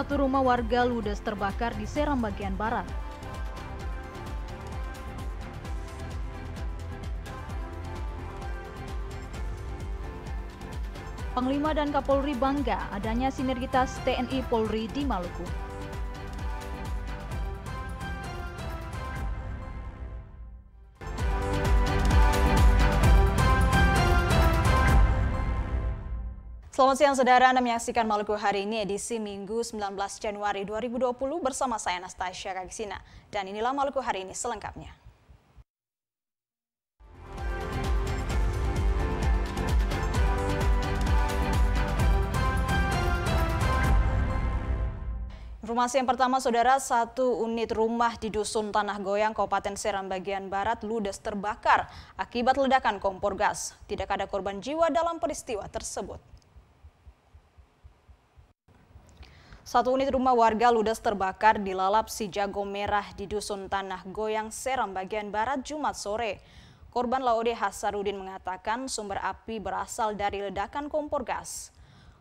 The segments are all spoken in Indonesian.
Satu rumah warga ludes terbakar di Seram bagian barat. Panglima dan Kapolri bangga adanya sinergitas TNI Polri di Maluku. Selamat siang saudara, Anda menyaksikan Maluku hari ini edisi Minggu 19 Januari 2020 bersama saya Anastasia Kagisina. Dan inilah Maluku hari ini selengkapnya. Informasi yang pertama, saudara, satu unit rumah di Dusun Tanah Goyang, Kabupaten Seram bagian barat ludes terbakar akibat ledakan kompor gas. Tidak ada korban jiwa dalam peristiwa tersebut. Satu unit rumah warga ludes terbakar di lalap Si Jago Merah di Dusun Tanah Goyang, Seram bagian barat Jumat sore. Korban Laode Hasarudin mengatakan sumber api berasal dari ledakan kompor gas.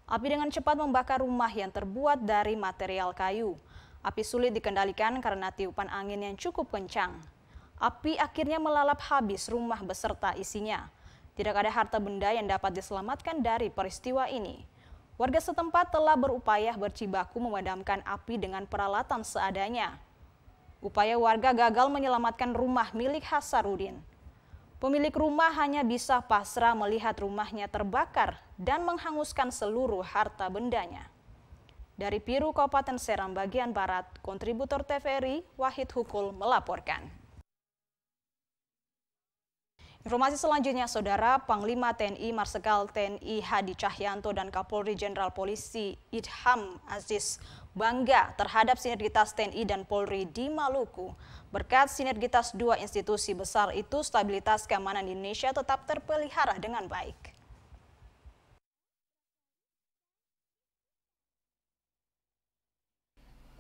Api dengan cepat membakar rumah yang terbuat dari material kayu. Api sulit dikendalikan karena tiupan angin yang cukup kencang. Api akhirnya melalap habis rumah beserta isinya. Tidak ada harta benda yang dapat diselamatkan dari peristiwa ini. Warga setempat telah berupaya berjibaku memadamkan api dengan peralatan seadanya. Upaya warga gagal menyelamatkan rumah milik Hasarudin. Pemilik rumah hanya bisa pasrah melihat rumahnya terbakar dan menghanguskan seluruh harta bendanya. Dari Piru, Kabupaten Seram bagian barat, kontributor TVRI Wahid Hukul melaporkan. Informasi selanjutnya, saudara, Panglima TNI Marsikal TNI Hadi Cahyanto dan Kapolri Jenderal Polisi Idham Aziz bangga terhadap sinergitas TNI dan Polri di Maluku. Berkat sinergitas dua institusi besar itu, stabilitas keamanan di Indonesia tetap terpelihara dengan baik.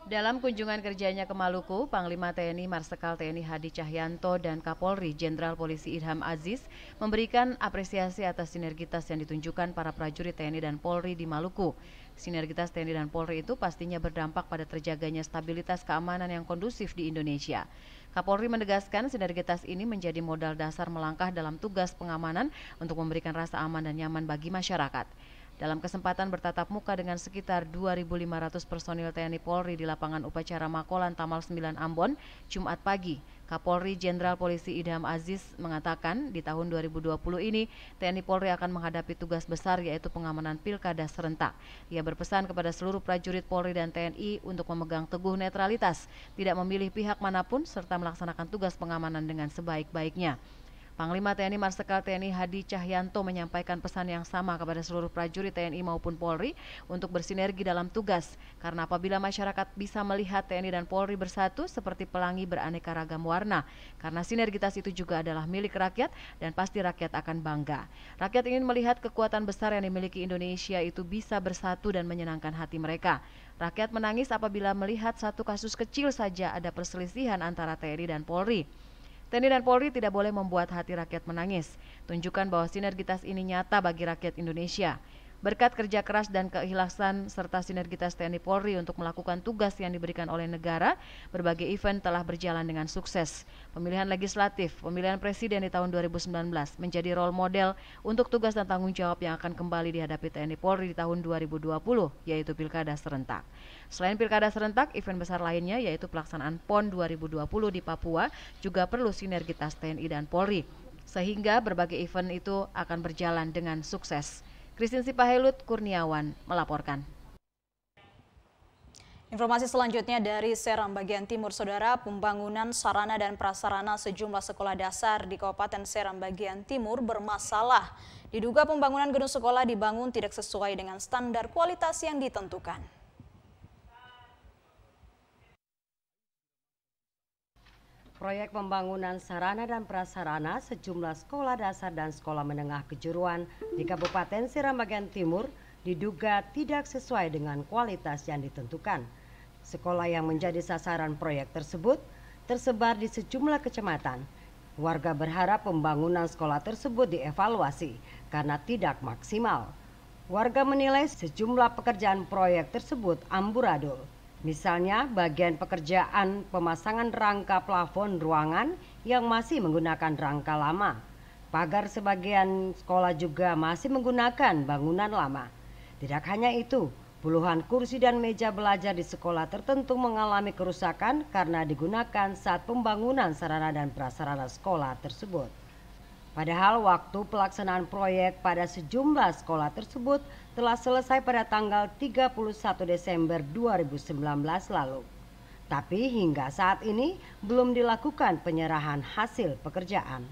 Dalam kunjungan kerjanya ke Maluku, Panglima TNI Marsikal TNI Hadi Cahyanto dan Kapolri Jenderal Polisi Idham Aziz memberikan apresiasi atas sinergitas yang ditunjukkan para prajurit TNI dan Polri di Maluku. Sinergitas TNI dan Polri itu pastinya berdampak pada terjaganya stabilitas keamanan yang kondusif di Indonesia. Kapolri menegaskan sinergitas ini menjadi modal dasar melangkah dalam tugas pengamanan untuk memberikan rasa aman dan nyaman bagi masyarakat. Dalam kesempatan bertatap muka dengan sekitar 2.500 personil TNI Polri di lapangan upacara Makolan Tamal 9 Ambon, Jumat pagi, Kapolri Jenderal Polisi Idham Aziz mengatakan di tahun 2020 ini TNI Polri akan menghadapi tugas besar yaitu pengamanan pilkada serentak. Ia berpesan kepada seluruh prajurit Polri dan TNI untuk memegang teguh netralitas, tidak memilih pihak manapun serta melaksanakan tugas pengamanan dengan sebaik-baiknya. Panglima TNI Marsikal TNI Hadi Cahyanto menyampaikan pesan yang sama kepada seluruh prajurit TNI maupun Polri untuk bersinergi dalam tugas, karena apabila masyarakat bisa melihat TNI dan Polri bersatu seperti pelangi beraneka ragam warna, karena sinergitas itu juga adalah milik rakyat dan pasti rakyat akan bangga. Rakyat ingin melihat kekuatan besar yang dimiliki Indonesia itu bisa bersatu dan menyenangkan hati mereka. Rakyat menangis apabila melihat satu kasus kecil saja ada perselisihan antara TNI dan Polri. TNI dan Polri tidak boleh membuat hati rakyat menangis. Tunjukkan bahwa sinergitas ini nyata bagi rakyat Indonesia. Berkat kerja keras dan keikhlasan serta sinergitas TNI Polri untuk melakukan tugas yang diberikan oleh negara, berbagai event telah berjalan dengan sukses. Pemilihan legislatif, pemilihan presiden di tahun 2019 menjadi role model untuk tugas dan tanggung jawab yang akan kembali dihadapi TNI Polri di tahun 2020, yaitu Pilkada Serentak. Selain Pilkada Serentak, event besar lainnya yaitu pelaksanaan PON 2020 di Papua juga perlu sinergitas TNI dan Polri, sehingga berbagai event itu akan berjalan dengan sukses. Christine Sipahelut Kurniawan melaporkan. Informasi selanjutnya dari Seram bagian timur, saudara, pembangunan sarana dan prasarana sejumlah sekolah dasar di Kabupaten Seram bagian timur bermasalah. Diduga pembangunan gedung sekolah dibangun tidak sesuai dengan standar kualitas yang ditentukan. Proyek pembangunan sarana dan prasarana sejumlah sekolah dasar dan sekolah menengah kejuruan di Kabupaten Seram bagian timur diduga tidak sesuai dengan kualitas yang ditentukan. Sekolah yang menjadi sasaran proyek tersebut tersebar di sejumlah kecamatan. Warga berharap pembangunan sekolah tersebut dievaluasi karena tidak maksimal. Warga menilai sejumlah pekerjaan proyek tersebut amburadul. Misalnya bagian pekerjaan pemasangan rangka plafon ruangan yang masih menggunakan rangka lama. Pagar sebagian sekolah juga masih menggunakan bangunan lama. Tidak hanya itu, puluhan kursi dan meja belajar di sekolah tertentu mengalami kerusakan karena digunakan saat pembangunan sarana dan prasarana sekolah tersebut. Padahal waktu pelaksanaan proyek pada sejumlah sekolah tersebut telah selesai pada tanggal 31 Desember 2019 lalu. Tapi hingga saat ini belum dilakukan penyerahan hasil pekerjaan.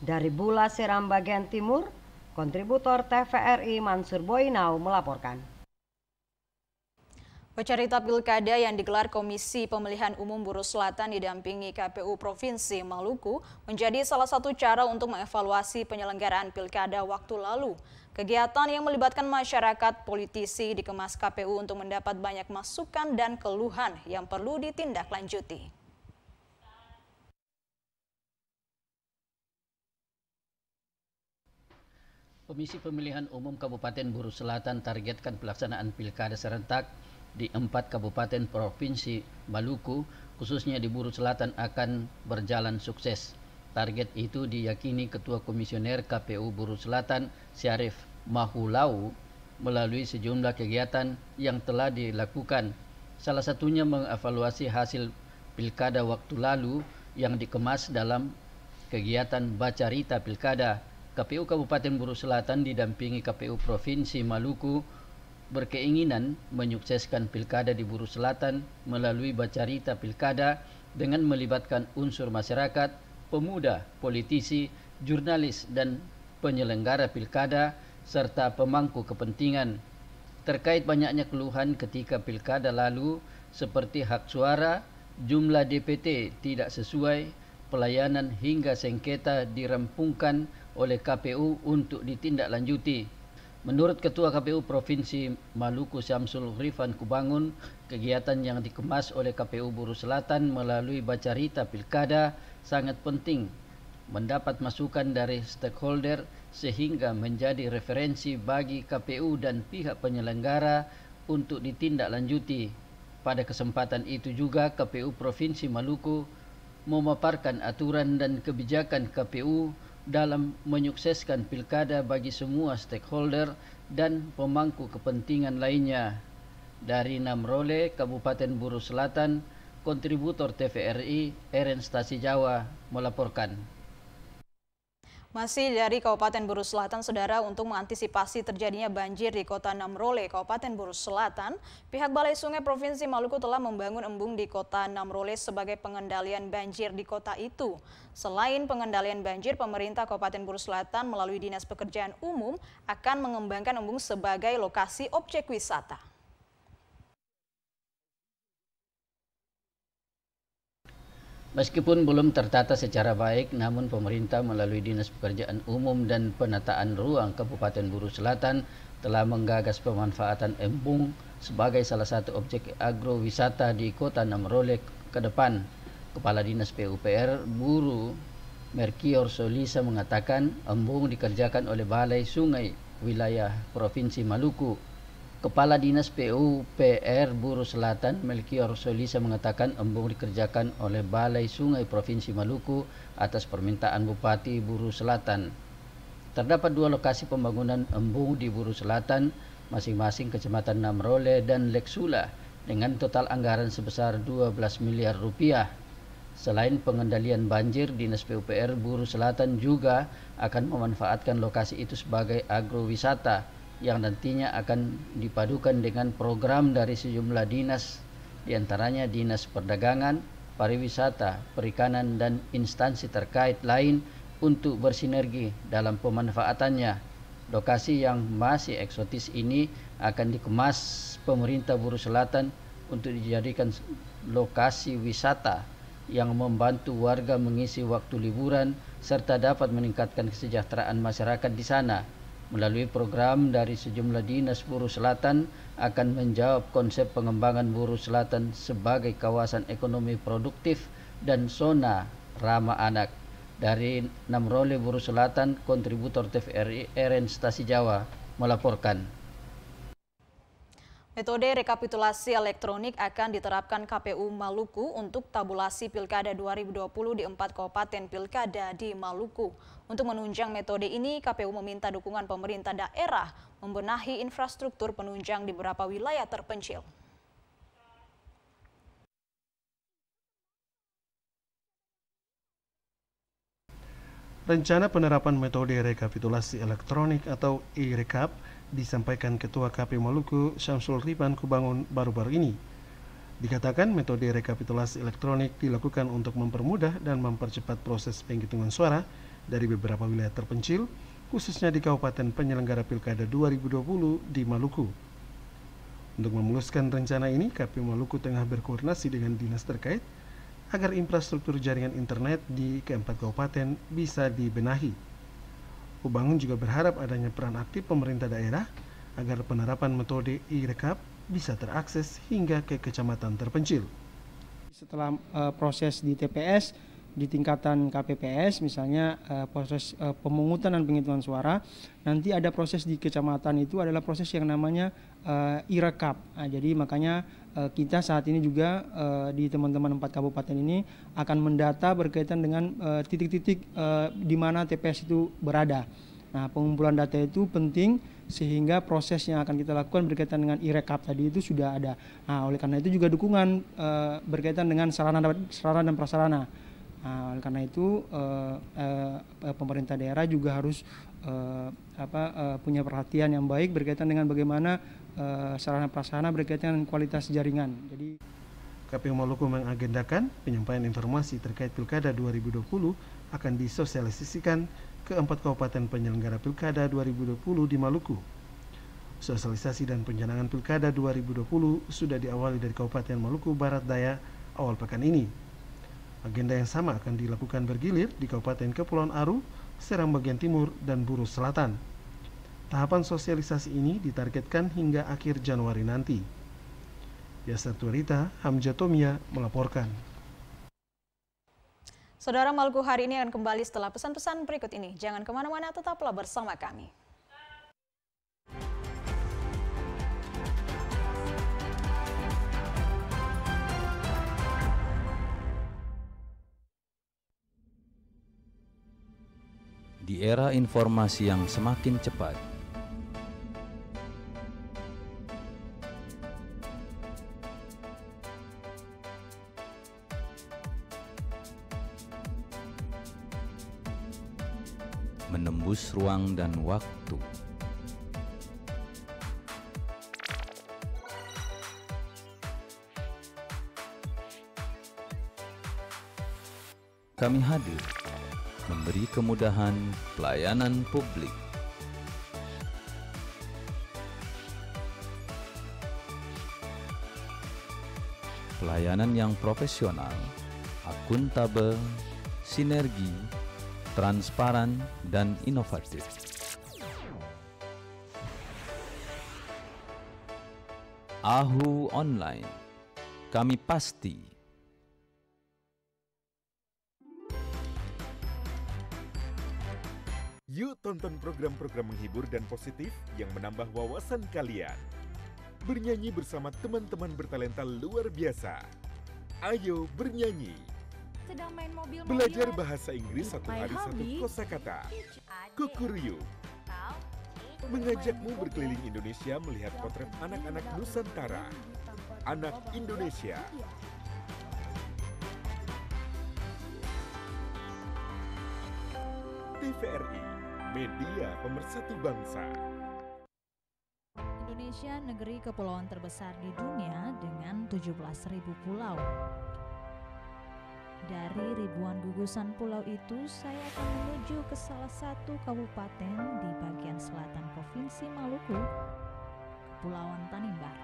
Dari Bula Seram bagian timur, kontributor TVRI Mansur Boinau melaporkan. Pecerita pilkada yang digelar Komisi Pemilihan Umum Buru Selatan didampingi KPU Provinsi Maluku menjadi salah satu cara untuk mengevaluasi penyelenggaraan pilkada waktu lalu. Kegiatan yang melibatkan masyarakat, politisi dikemas KPU untuk mendapat banyak masukan dan keluhan yang perlu ditindaklanjuti. Komisi Pemilihan Umum Kabupaten Buru Selatan targetkan pelaksanaan pilkada serentak di 4 kabupaten provinsi Maluku, khususnya di Buru Selatan akan berjalan sukses. Target itu diyakini Ketua Komisioner KPU Buru Selatan, Syarif Mahulau, melalui sejumlah kegiatan yang telah dilakukan. Salah satunya mengevaluasi hasil pilkada waktu lalu yang dikemas dalam kegiatan Baca Rita Pilkada. KPU Kabupaten Buru Selatan didampingi KPU Provinsi Maluku berkeinginan menyukseskan pilkada di Buru Selatan melalui Baca Rita Pilkada dengan melibatkan unsur masyarakat, pemuda, politisi, jurnalis, dan penyelenggara pilkada serta pemangku kepentingan. Terkait banyaknya keluhan ketika pilkada lalu seperti hak suara, jumlah DPT tidak sesuai, pelayanan hingga sengketa dirampungkan oleh KPU untuk ditindaklanjuti. Menurut Ketua KPU Provinsi Maluku Syamsul Rifan Kubangun, kegiatan yang dikemas oleh KPU Buru Selatan melalui Baca Rita Pilkada sangat penting mendapat masukan dari stakeholder sehingga menjadi referensi bagi KPU dan pihak penyelenggara untuk ditindaklanjuti. Pada kesempatan itu juga KPU Provinsi Maluku memaparkan aturan dan kebijakan KPU dalam menyukseskan pilkada bagi semua stakeholder dan pemangku kepentingan lainnya. Dari Namrole, Kabupaten Buru Selatan, kontributor TVRI Eren Stasi Jawa melaporkan. Masih dari Kabupaten Buru Selatan, Saudara, untuk mengantisipasi terjadinya banjir di Kota Namrole, Kabupaten Buru Selatan, pihak Balai Sungai Provinsi Maluku telah membangun embung di Kota Namrole sebagai pengendalian banjir di kota itu. Selain pengendalian banjir, pemerintah Kabupaten Buru Selatan melalui Dinas Pekerjaan Umum akan mengembangkan embung sebagai lokasi objek wisata. Meskipun belum tertata secara baik, namun pemerintah melalui Dinas Pekerjaan Umum dan Penataan Ruang Kabupaten Buru Selatan telah menggagas pemanfaatan embung sebagai salah satu objek agrowisata di Kota Namrole ke depan. Kepala Dinas PUPR Buru Merkior Solisa mengatakan embung dikerjakan oleh Balai Sungai Wilayah Provinsi Maluku. Kepala Dinas PUPR Buru Selatan Melkior Solisa mengatakan embung dikerjakan oleh Balai Sungai Provinsi Maluku atas permintaan Bupati Buru Selatan. Terdapat 2 lokasi pembangunan embung di Buru Selatan, masing-masing Kecamatan Namrole dan Leksula, dengan total anggaran sebesar 12 miliar rupiah. Selain pengendalian banjir, Dinas PUPR Buru Selatan juga akan memanfaatkan lokasi itu sebagai agrowisata yang nantinya akan dipadukan dengan program dari sejumlah dinas, diantaranya Dinas Perdagangan, Pariwisata, Perikanan, dan instansi terkait lain untuk bersinergi dalam pemanfaatannya. Lokasi yang masih eksotis ini akan dikemas pemerintah Buru Selatan untuk dijadikan lokasi wisata yang membantu warga mengisi waktu liburan serta dapat meningkatkan kesejahteraan masyarakat di sana. Melalui program dari sejumlah dinas Buru Selatan akan menjawab konsep pengembangan Buru Selatan sebagai kawasan ekonomi produktif dan zona ramah anak. Dari Namrole Buru Selatan, kontributor TVRI Eren Stasi Jawa melaporkan. Metode rekapitulasi elektronik akan diterapkan KPU Maluku untuk tabulasi Pilkada 2020 di 4 kabupaten Pilkada di Maluku. Untuk menunjang metode ini, KPU meminta dukungan pemerintah daerah membenahi infrastruktur penunjang di beberapa wilayah terpencil. Rencana penerapan metode rekapitulasi elektronik atau e-rekap disampaikan Ketua KPU Maluku Syamsul Riban Kubangun baru-baru ini. Dikatakan metode rekapitulasi elektronik dilakukan untuk mempermudah dan mempercepat proses penghitungan suara dari beberapa wilayah terpencil, khususnya di Kabupaten Penyelenggara Pilkada 2020 di Maluku. Untuk memuluskan rencana ini, KPU Maluku tengah berkoordinasi dengan dinas terkait agar infrastruktur jaringan internet di keempat kabupaten bisa dibenahi. Kubangun juga berharap adanya peran aktif pemerintah daerah agar penerapan metode e-rekap bisa terakses hingga ke kecamatan terpencil. Setelah proses di TPS, di tingkatan KPPS, misalnya proses pemungutan dan penghitungan suara, nanti ada proses di kecamatan itu adalah proses yang namanya e-rekap. Nah, jadi makanya kita saat ini juga di teman-teman 4 kabupaten ini akan mendata berkaitan dengan titik-titik di mana TPS itu berada. Nah, pengumpulan data itu penting sehingga proses yang akan kita lakukan berkaitan dengan e-rekap tadi itu sudah ada. Nah, oleh karena itu juga dukungan berkaitan dengan sarana dan prasarana. Nah, oleh karena itu pemerintah daerah juga harus punya perhatian yang baik berkaitan dengan bagaimana sarana prasarana berkaitan dengan kualitas jaringan. Jadi KPU Maluku mengagendakan penyampaian informasi terkait Pilkada 2020 akan disosialisasikan ke 4 kabupaten penyelenggara Pilkada 2020 di Maluku. Sosialisasi dan pencanangan Pilkada 2020 sudah diawali dari Kabupaten Maluku Barat Daya awal pekan ini. Agenda yang sama akan dilakukan bergilir di Kabupaten Kepulauan Aru, Serang bagian timur, dan Buru Selatan. Tahapan sosialisasi ini ditargetkan hingga akhir Januari nanti. Yasser Tuarita, Hamzah Tomia melaporkan. Saudara, Maluku hari ini akan kembali setelah pesan-pesan berikut ini. Jangan kemana-mana, tetaplah bersama kami. Di era informasi yang semakin cepat, menembus ruang dan waktu, kami hadir memberi kemudahan pelayanan publik. Pelayanan yang profesional, akuntabel, sinergi, transparan, dan inovatif. AHU Online, kami pasti. Yuk tonton program-program menghibur dan positif yang menambah wawasan kalian. Bernyanyi bersama teman-teman bertalenta luar biasa. Ayo bernyanyi. Sedang main mobil. Belajar bahasa Inggris 1 hari 1 kosakata. Kukuruyuk. Mengajakmu berkeliling Indonesia melihat potret anak-anak Nusantara. Anak Indonesia. TVRI, media pemersatu bangsa. Indonesia negeri kepulauan terbesar di dunia dengan 17.000 pulau. Dari ribuan gugusan pulau itu, saya akan menuju ke salah satu kabupaten di bagian selatan Provinsi Maluku, Kepulauan Tanimbar.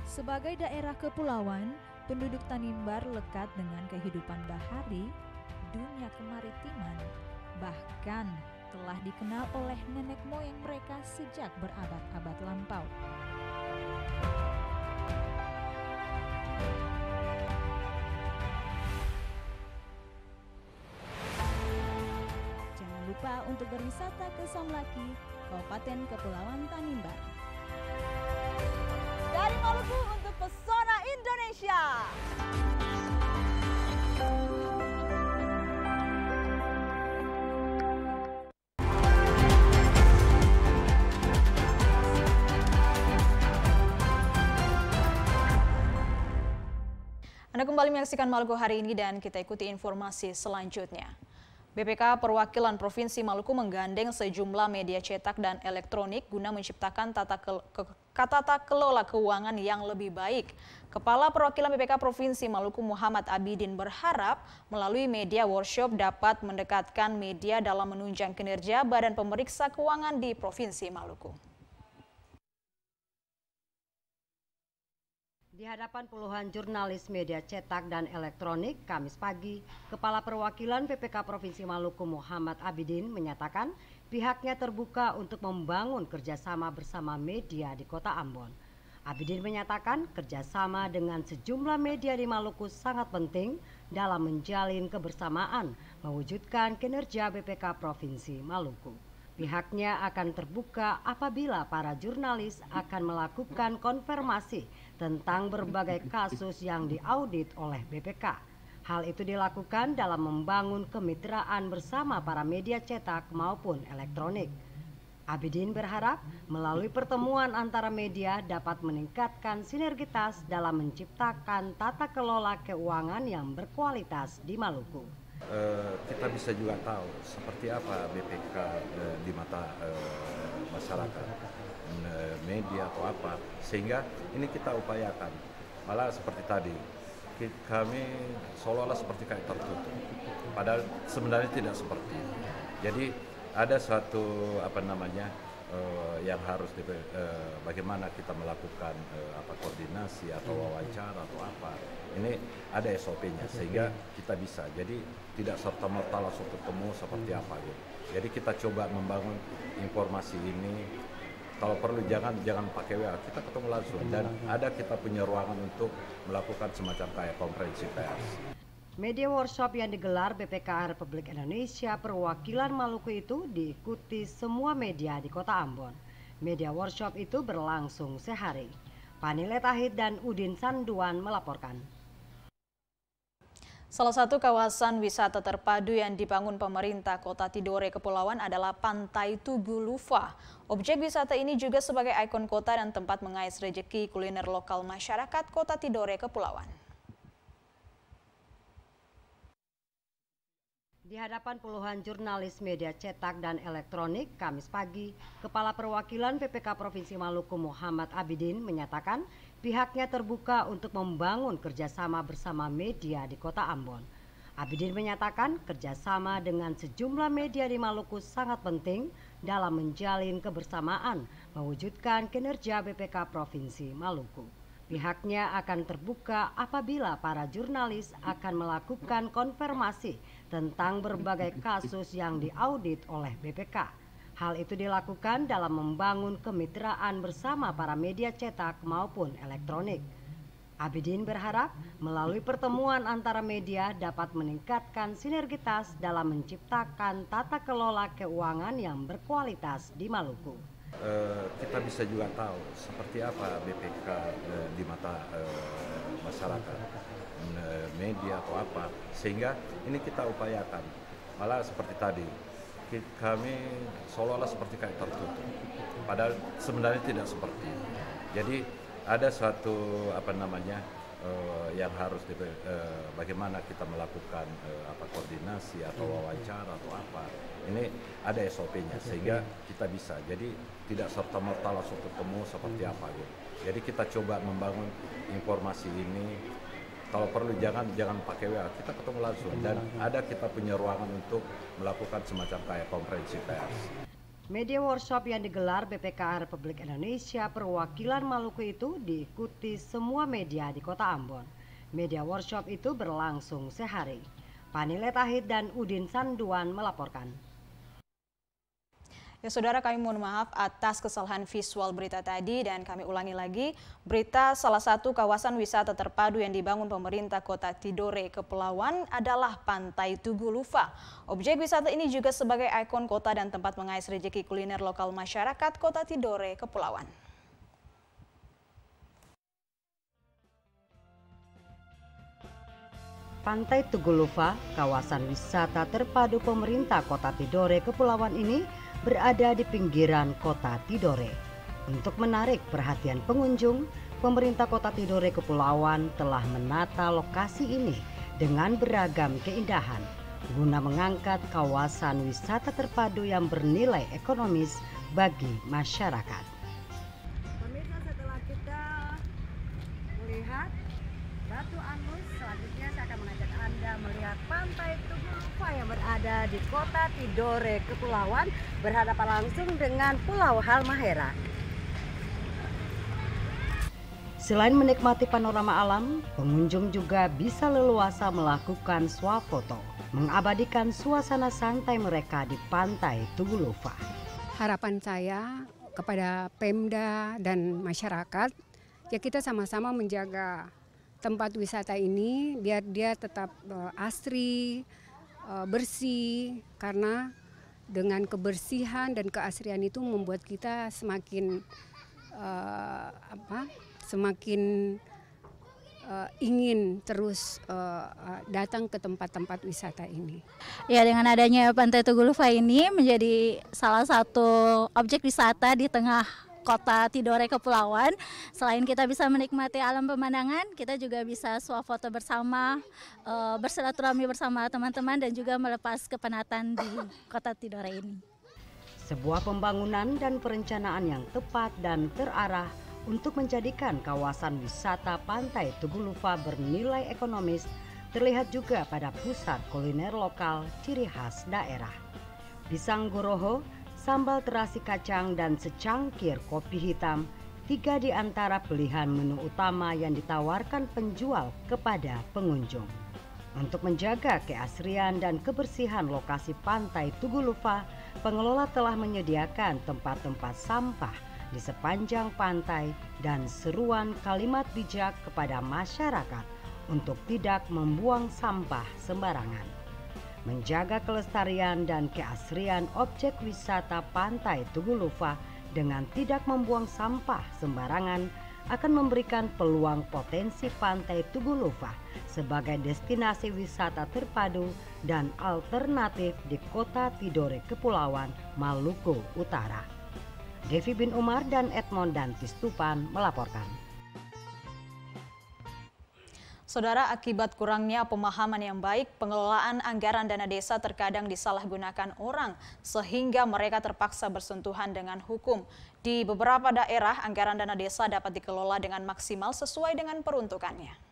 Sebagai daerah kepulauan, penduduk Tanimbar lekat dengan kehidupan bahari, dunia kemaritiman, bahkan telah dikenal oleh nenek moyang mereka sejak berabad-abad lampau. Jangan lupa lupa untuk berwisata ke Somlaki, Kabupaten Kepulauan Tanimbar. Dari Maluku untuk Pesona Indonesia. Anda kembali menyaksikan Maluku hari ini dan kita ikuti informasi selanjutnya. BPK Perwakilan Provinsi Maluku menggandeng sejumlah media cetak dan elektronik guna menciptakan tata kelola keuangan yang lebih baik. Kepala Perwakilan BPK Provinsi Maluku Muhammad Abidin berharap melalui media workshop dapat mendekatkan media dalam menunjang kinerja Badan Pemeriksa Keuangan di Provinsi Maluku. Di hadapan puluhan jurnalis media cetak dan elektronik Kamis pagi, Kepala Perwakilan PPK Provinsi Maluku Muhammad Abidin menyatakan pihaknya terbuka untuk membangun kerjasama bersama media di Kota Ambon. Abidin menyatakan kerjasama dengan sejumlah media di Maluku sangat penting dalam menjalin kebersamaan mewujudkan kinerja BPK Provinsi Maluku. Pihaknya akan terbuka apabila para jurnalis akan melakukan konfirmasi tentang berbagai kasus yang diaudit oleh BPK. Hal itu dilakukan dalam membangun kemitraan bersama para media cetak maupun elektronik. Abidin berharap melalui pertemuan antara media dapat meningkatkan sinergitas dalam menciptakan tata kelola keuangan yang berkualitas di Maluku. Kita bisa juga tahu seperti apa BPK di mata masyarakat, media atau apa, sehingga ini kita upayakan. Malah seperti tadi, kami seolah-olah seperti kayak tertutup, padahal sebenarnya tidak seperti itu. Jadi ada suatu yang harus bagaimana kita melakukan koordinasi atau wawancara atau apa. Ini ada SOP-nya sehingga kita bisa. Jadi tidak serta-merta langsung ketemu seperti apa gitu. Jadi kita coba membangun informasi ini. Kalau perlu jangan pakai WA, kita ketemu langsung dan ada kita punya ruangan untuk melakukan semacam kayak konferensi pers. Media workshop yang digelar BPK Republik Indonesia Perwakilan Maluku itu diikuti semua media di Kota Ambon. Media workshop itu berlangsung sehari. Panile Tahid dan Udin Sanduan melaporkan. Salah satu kawasan wisata terpadu yang dibangun pemerintah Kota Tidore Kepulauan adalah Pantai Tugu Lufa. Objek wisata ini juga sebagai ikon kota dan tempat mengais rejeki kuliner lokal masyarakat Kota Tidore Kepulauan. Di hadapan puluhan jurnalis media cetak dan elektronik Kamis pagi, Kepala Perwakilan PPK Provinsi Maluku Muhammad Abidin menyatakan pihaknya terbuka untuk membangun kerjasama bersama media di Kota Ambon. Abidin menyatakan kerjasama dengan sejumlah media di Maluku sangat penting dalam menjalin kebersamaan mewujudkan kinerja BPK Provinsi Maluku. Pihaknya akan terbuka apabila para jurnalis akan melakukan konfirmasi tentang berbagai kasus yang diaudit oleh BPK. Hal itu dilakukan dalam membangun kemitraan bersama para media cetak maupun elektronik. Abidin berharap melalui pertemuan antara media dapat meningkatkan sinergitas dalam menciptakan tata kelola keuangan yang berkualitas di Maluku. Kita bisa juga tahu seperti apa BPK di mata masyarakat, media atau apa, sehingga ini kita upayakan. Malah seperti tadi, kami seolah-olah seperti kayak tertutup, padahal sebenarnya tidak seperti itu. Jadi ada suatu yang harus bagaimana kita melakukan koordinasi atau wawancara atau apa. Ini ada SOP-nya sehingga kita bisa. Jadi tidak serta-merta langsung ketemu seperti apa gitu. Jadi kita coba membangun informasi ini. Kalau perlu jangan pakai WA, kita ketemu langsung dan ada kita punya ruangan untuk melakukan semacam kayak konferensi pers. Media workshop yang digelar BPK Republik Indonesia Perwakilan Maluku itu diikuti semua media di Kota Ambon. Media workshop itu berlangsung sehari. Panile Tahid dan Udin Sanduan melaporkan. Ya saudara, kami mohon maaf atas kesalahan visual berita tadi dan kami ulangi lagi. Berita salah satu kawasan wisata terpadu yang dibangun pemerintah Kota Tidore, Kepulauan adalah Pantai Tugu Lufa. Objek wisata ini juga sebagai ikon kota dan tempat mengais rezeki kuliner lokal masyarakat Kota Tidore, Kepulauan. Pantai Tugu Lufa, kawasan wisata terpadu pemerintah Kota Tidore, Kepulauan ini berada di pinggiran Kota Tidore. Untuk menarik perhatian pengunjung, pemerintah Kota Tidore, Kepulauan telah menata lokasi ini dengan beragam keindahan guna mengangkat kawasan wisata terpadu yang bernilai ekonomis bagi masyarakat. Pemirsa, setelah kita melihat Batu Angus, selanjutnya saya akan mengajak Anda melihat Pantai Tugu Lufa yang berada di Kota Tidore, Kepulauan, berhadapan langsung dengan Pulau Halmahera. Selain menikmati panorama alam, pengunjung juga bisa leluasa melakukan swafoto, mengabadikan suasana santai mereka di Pantai Tugu Lufa. Harapan saya kepada Pemda dan masyarakat, ya kita sama-sama menjaga tempat wisata ini biar dia tetap asri, bersih, karena dengan kebersihan dan keasrian itu membuat kita semakin semakin ingin terus datang ke tempat-tempat wisata ini. Ya, dengan adanya Pantai Tugu Lufa ini menjadi salah satu objek wisata di tengah Kota Tidore, Kepulauan. Selain kita bisa menikmati alam pemandangan, kita juga bisa swafoto bersama, bersilaturahmi bersama teman-teman dan juga melepas kepenatan di Kota Tidore ini. Sebuah pembangunan dan perencanaan yang tepat dan terarah untuk menjadikan kawasan wisata Pantai Tugu Lufa bernilai ekonomis terlihat juga pada pusat kuliner lokal ciri khas daerah. Pisang goroho, sambal terasi kacang, dan secangkir kopi hitam, 3 di antara pilihan menu utama yang ditawarkan penjual kepada pengunjung. Untuk menjaga keasrian dan kebersihan lokasi Pantai Tugu Lufa, pengelola telah menyediakan tempat-tempat sampah di sepanjang pantai dan seruan kalimat bijak kepada masyarakat untuk tidak membuang sampah sembarangan. Menjaga kelestarian dan keasrian objek wisata Pantai Tugu Lufa dengan tidak membuang sampah sembarangan akan memberikan peluang potensi Pantai Tugu Lufa sebagai destinasi wisata terpadu dan alternatif di Kota Tidore, Kepulauan Maluku Utara. Devi bin Umar dan Edmond Dantistupan melaporkan. Saudara, akibat kurangnya pemahaman yang baik, pengelolaan anggaran dana desa terkadang disalahgunakan orang sehingga mereka terpaksa bersentuhan dengan hukum. Di beberapa daerah, anggaran dana desa dapat dikelola dengan maksimal sesuai dengan peruntukannya.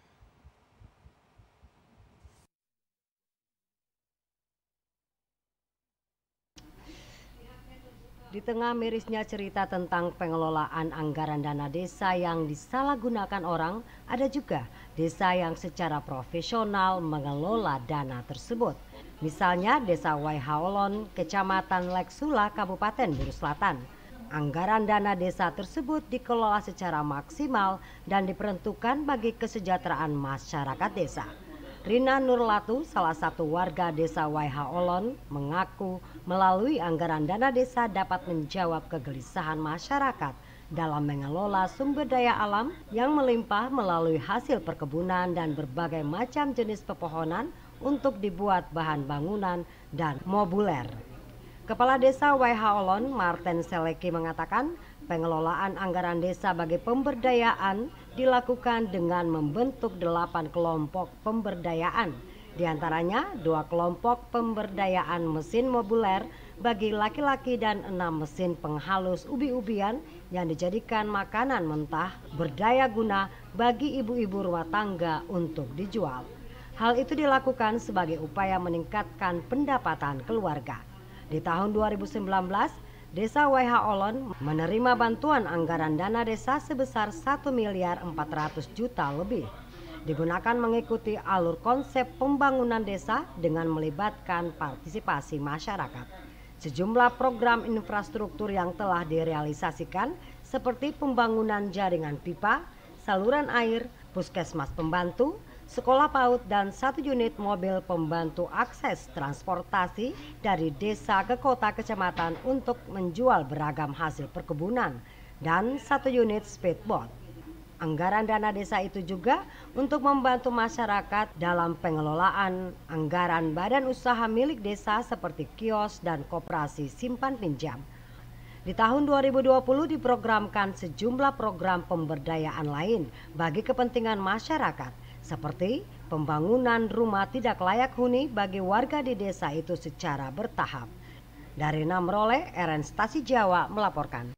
Di tengah mirisnya cerita tentang pengelolaan anggaran dana desa yang disalahgunakan orang, ada juga desa yang secara profesional mengelola dana tersebut. Misalnya Desa Waihaolon, Kecamatan Leksula, Kabupaten Buru Selatan. Anggaran dana desa tersebut dikelola secara maksimal dan diperuntukkan bagi kesejahteraan masyarakat desa. Rina Nurlatu, salah satu warga Desa Waihaolon, mengaku melalui anggaran dana desa dapat menjawab kegelisahan masyarakat dalam mengelola sumber daya alam yang melimpah melalui hasil perkebunan dan berbagai macam jenis pepohonan untuk dibuat bahan bangunan dan mobuler. Kepala Desa Waihaolon, Martin Seleki, mengatakan pengelolaan anggaran desa bagi pemberdayaan dilakukan dengan membentuk 8 kelompok pemberdayaan. Di antaranya 2 kelompok pemberdayaan mesin mobuler bagi laki-laki dan 6 mesin penghalus ubi-ubian yang dijadikan makanan mentah berdaya guna bagi ibu-ibu rumah tangga untuk dijual. Hal itu dilakukan sebagai upaya meningkatkan pendapatan keluarga. Di tahun 2019, Desa Waihaolon menerima bantuan anggaran dana desa sebesar 1,4 miliar lebih. Digunakan mengikuti alur konsep pembangunan desa dengan melibatkan partisipasi masyarakat. sejumlah program infrastruktur yang telah direalisasikan seperti pembangunan jaringan pipa, saluran air, puskesmas pembantu, sekolah PAUD, dan 1 unit mobil pembantu akses transportasi dari desa ke kota kecamatan untuk menjual beragam hasil perkebunan, dan 1 unit speedboat. Anggaran dana desa itu juga untuk membantu masyarakat dalam pengelolaan anggaran badan usaha milik desa seperti kios dan koperasi simpan pinjam. Di tahun 2020 diprogramkan sejumlah program pemberdayaan lain bagi kepentingan masyarakat, seperti pembangunan rumah tidak layak huni bagi warga di desa itu secara bertahap. Dari Namrole, RN Stasi Jawa melaporkan.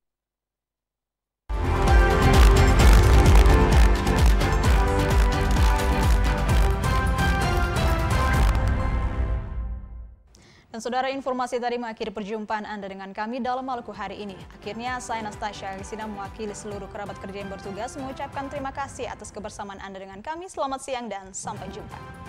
Dan saudara, informasi tadi mengakhiri perjumpaan Anda dengan kami dalam Maluku hari ini. Akhirnya saya Nastasya Alisina mewakili seluruh kerabat kerja yang bertugas mengucapkan terima kasih atas kebersamaan Anda dengan kami. Selamat siang dan sampai jumpa.